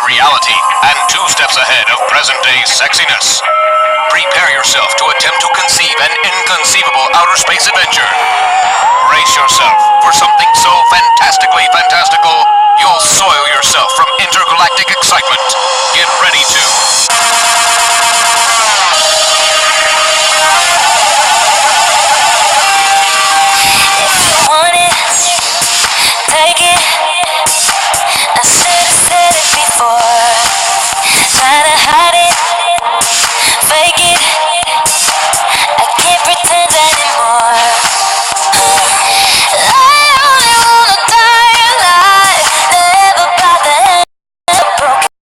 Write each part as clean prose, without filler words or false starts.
reality and 2 steps ahead of present-day sexiness. Prepare yourself to attempt to conceive an inconceivable outer space adventure. Brace yourself for something so fantastically fantastical, you'll soil yourself from intergalactic excitement. Get ready to... Want it, take it. I should've said it before. Try to hide it, fake it. I can't pretend anymore. I only wanna die alive, never by the hand of a broken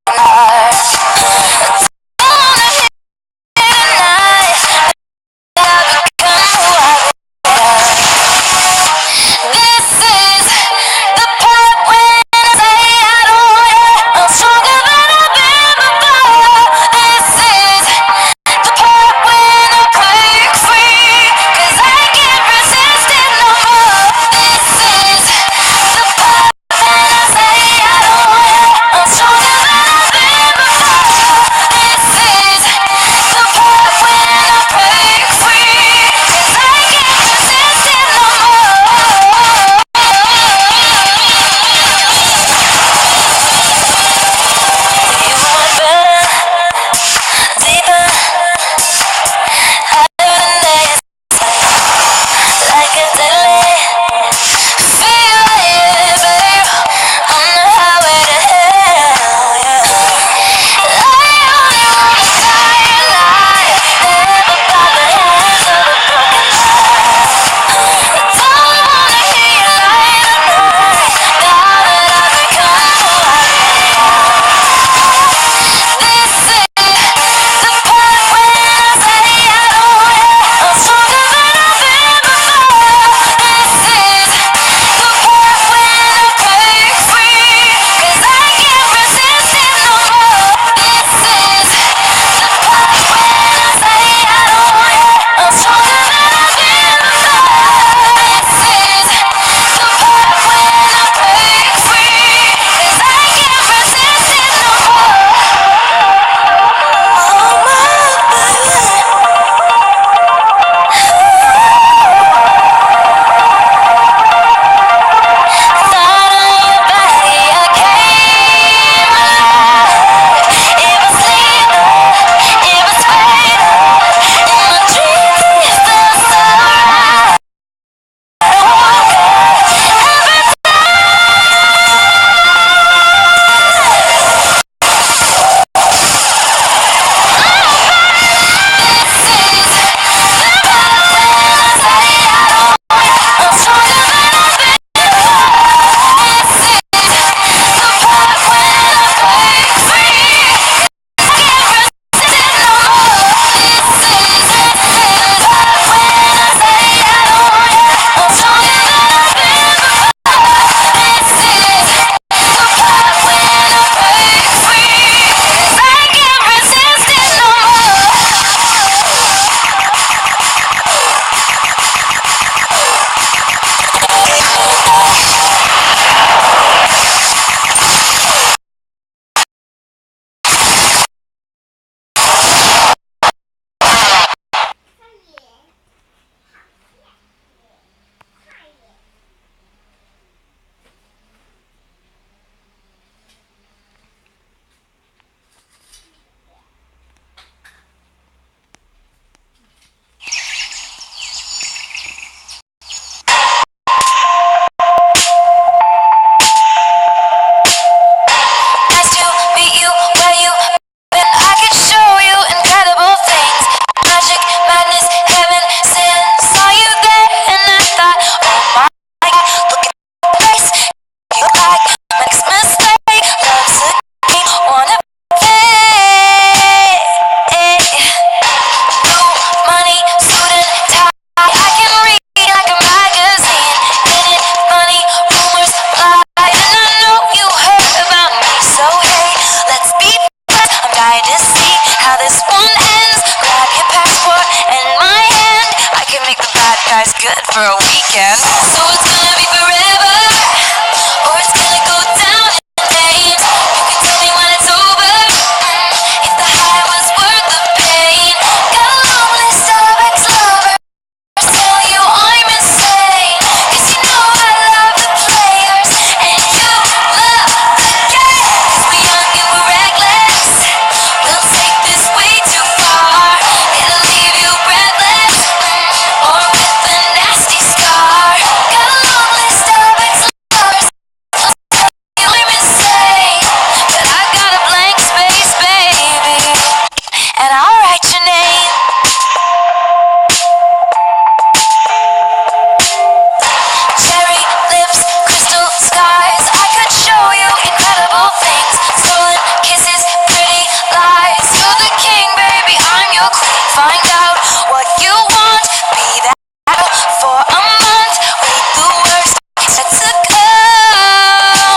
find out what you want. Be that for a month. Wait, the worst yet to come.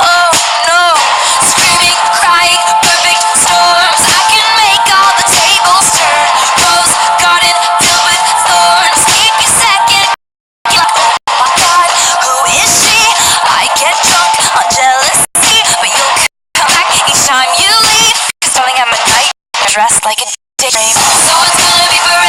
Oh no, screaming, crying, perfect storms. I can make all the tables turn. Rose garden filled with thorns. Keep you second. You're like, oh my God, who is she? I get drunk on jealousy, but you'll come back each time you leave. 'Cause darling, I'm a night dressed like a daydream. So it's gonna be forever.